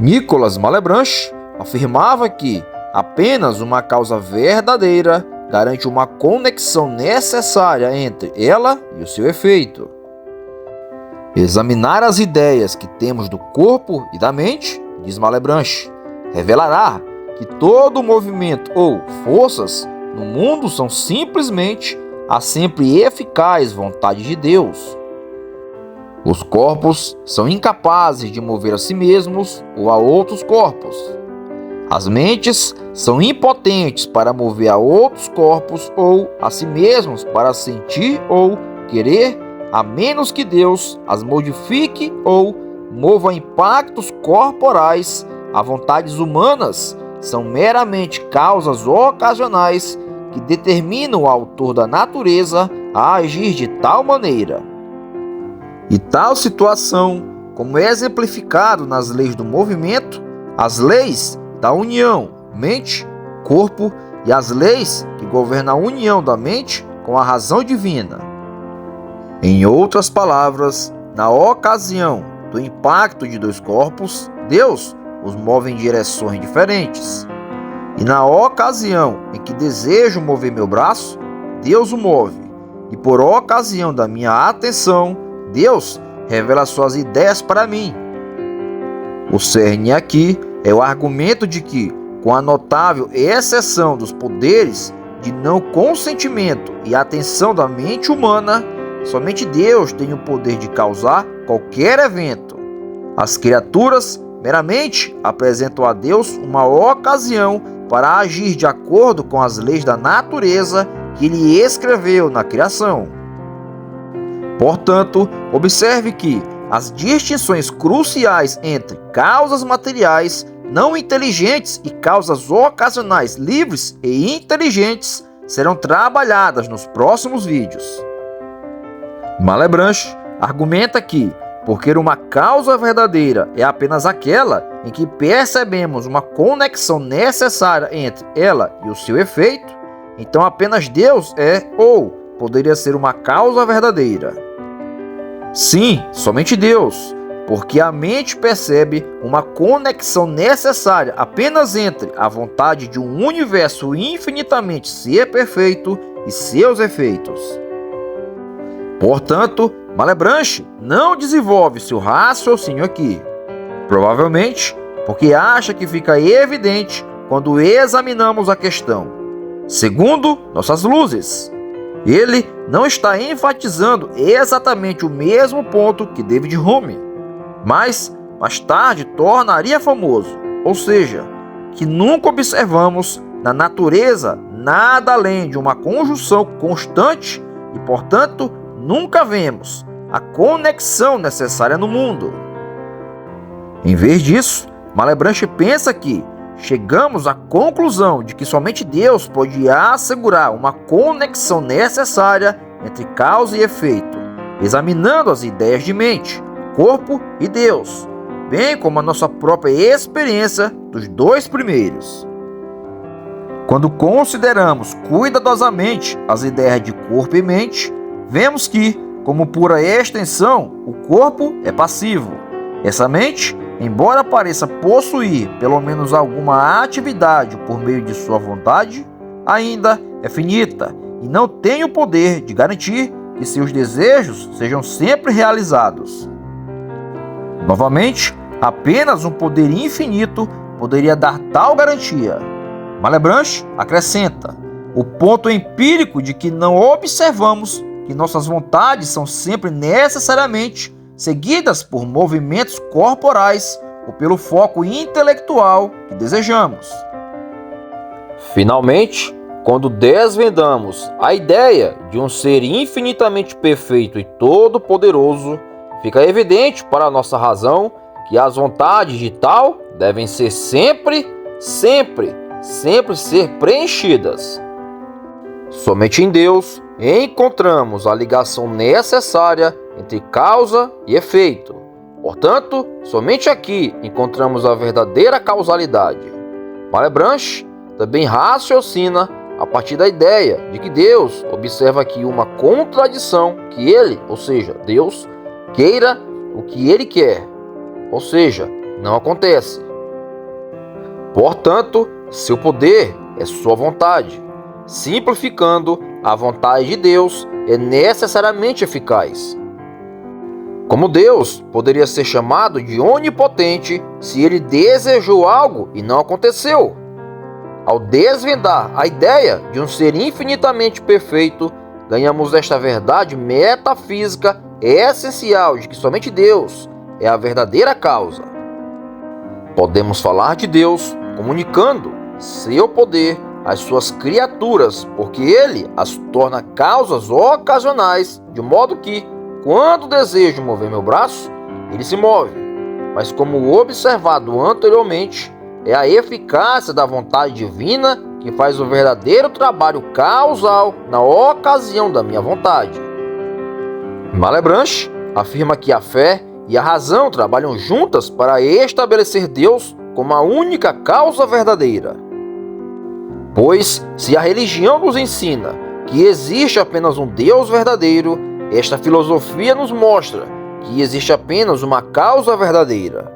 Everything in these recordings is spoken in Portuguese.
Nicolas Malebranche afirmava que apenas uma causa verdadeira garante uma conexão necessária entre ela e o seu efeito. Examinar as ideias que temos do corpo e da mente, diz Malebranche, revelará que todo movimento ou forças no mundo são simplesmente a sempre eficaz vontade de Deus. Os corpos são incapazes de mover a si mesmos ou a outros corpos. As mentes são impotentes para mover a outros corpos ou a si mesmos para sentir ou querer, a menos que Deus as modifique ou mova impactos corporais. As vontades humanas são meramente causas ocasionais que determinam o autor da natureza a agir de tal maneira. E tal situação, como é exemplificado nas leis do movimento, as leis da união, mente, corpo e as leis que governam a união da mente com a razão divina. Em outras palavras, na ocasião do impacto de dois corpos, Deus os move em direções diferentes. E na ocasião em que desejo mover meu braço, Deus o move. E por ocasião da minha atenção, Deus revela suas ideias para mim. O cerne aqui é o argumento de que, com a notável exceção dos poderes de não consentimento e atenção da mente humana, somente Deus tem o poder de causar qualquer evento. As criaturas meramente apresentam a Deus uma ocasião para agir de acordo com as leis da natureza que Ele escreveu na criação. Portanto, observe que as distinções cruciais entre causas materiais não inteligentes e causas ocasionais livres e inteligentes serão trabalhadas nos próximos vídeos. Malebranche argumenta que, porque uma causa verdadeira é apenas aquela em que percebemos uma conexão necessária entre ela e o seu efeito, então apenas Deus é ou poderia ser uma causa verdadeira. Sim, somente Deus, porque a mente percebe uma conexão necessária apenas entre a vontade de um universo infinitamente ser perfeito e seus efeitos. Portanto, Malebranche não desenvolve seu raciocínio aqui, provavelmente porque acha que fica evidente quando examinamos a questão. Segundo nossas luzes, ele não está enfatizando exatamente o mesmo ponto que David Hume, mas mais tarde tornaria famoso, ou seja, que nunca observamos na natureza nada além de uma conjunção constante e, portanto, nunca vemos a conexão necessária no mundo. Em vez disso, Malebranche pensa que chegamos à conclusão de que somente Deus pode assegurar uma conexão necessária entre causa e efeito, examinando as ideias de mente, corpo e Deus, bem como a nossa própria experiência dos dois primeiros. Quando consideramos cuidadosamente as ideias de corpo e mente, vemos que, como pura extensão, o corpo é passivo. Essa mente, embora pareça possuir pelo menos alguma atividade por meio de sua vontade, ainda é finita e não tem o poder de garantir que seus desejos sejam sempre realizados. Novamente, apenas um poder infinito poderia dar tal garantia. Malebranche acrescenta o ponto empírico de que não observamos que nossas vontades são sempre necessariamente seguidas por movimentos corporais ou pelo foco intelectual que desejamos. Finalmente, quando desvendamos a ideia de um ser infinitamente perfeito e todo-poderoso, fica evidente para a nossa razão que as vontades de tal devem ser sempre ser preenchidas. Somente em Deus encontramos a ligação necessária entre causa e efeito. Portanto, somente aqui encontramos a verdadeira causalidade. Malebranche também raciocina a partir da ideia de que Deus observa aqui uma contradição que ele, ou seja, Deus, queira o que ele quer, ou seja, não acontece, Portanto, seu poder é sua vontade. Simplificando, a vontade de Deus é necessariamente eficaz. Como Deus poderia ser chamado de onipotente se ele desejou algo e não aconteceu? Ao desvendar a ideia de um ser infinitamente perfeito, ganhamos esta verdade metafísica essencial de que somente Deus é a verdadeira causa. Podemos falar de Deus comunicando seu poder às suas criaturas, porque ele as torna causas ocasionais, de modo que, quando desejo mover meu braço, ele se move. Mas como observado anteriormente, é a eficácia da vontade divina que faz o verdadeiro trabalho causal na ocasião da minha vontade. Malebranche afirma que a fé e a razão trabalham juntas para estabelecer Deus como a única causa verdadeira. Pois, se a religião nos ensina que existe apenas um Deus verdadeiro, esta filosofia nos mostra que existe apenas uma causa verdadeira.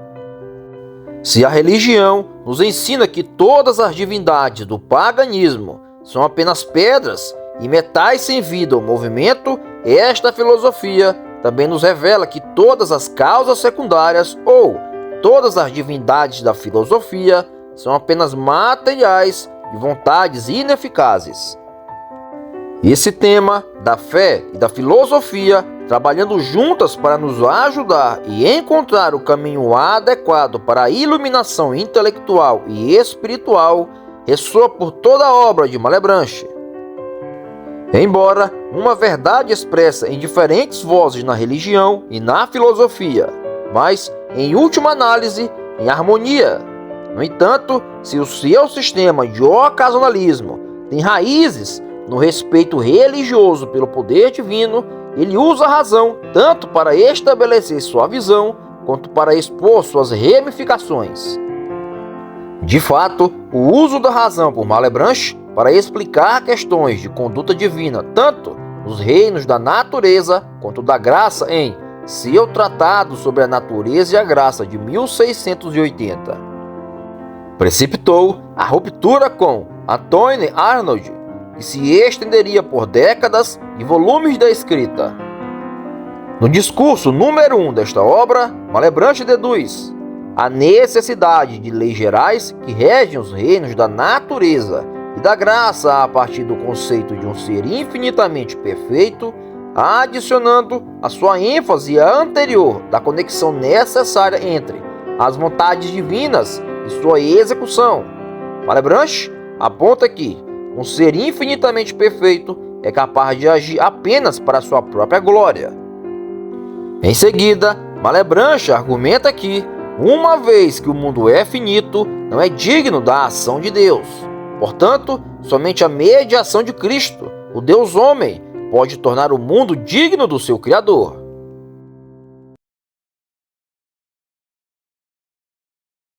Se a religião nos ensina que todas as divindades do paganismo são apenas pedras e metais sem vida ou movimento, esta filosofia também nos revela que todas as causas secundárias ou todas as divindades da filosofia são apenas materiais e vontades ineficazes. Esse tema da fé e da filosofia, trabalhando juntas para nos ajudar e encontrar o caminho adequado para a iluminação intelectual e espiritual, ressoa por toda a obra de Malebranche. Embora uma verdade expressa em diferentes vozes na religião e na filosofia, mas, em última análise, em harmonia. No entanto, se o seu sistema de ocasionalismo tem raízes no respeito religioso pelo poder divino, ele usa a razão tanto para estabelecer sua visão, quanto para expor suas ramificações. De fato, o uso da razão por Malebranche para explicar questões de conduta divina, tanto nos reinos da natureza quanto da graça, em seu tratado sobre a natureza e a graça de 1680, precipitou a ruptura com Antoine Arnauld, que se estenderia por décadas e volumes da escrita. No discurso número 1 desta obra, Malebranche deduz a necessidade de leis gerais que regem os reinos da natureza e da graça a partir do conceito de um ser infinitamente perfeito, adicionando a sua ênfase anterior da conexão necessária entre as vontades divinas e sua execução. Malebranche aponta que um ser infinitamente perfeito é capaz de agir apenas para sua própria glória. Em seguida, Malebranche argumenta que, uma vez que o mundo é finito, não é digno da ação de Deus. Portanto, somente a mediação de Cristo, o Deus homem, pode tornar o mundo digno do seu Criador.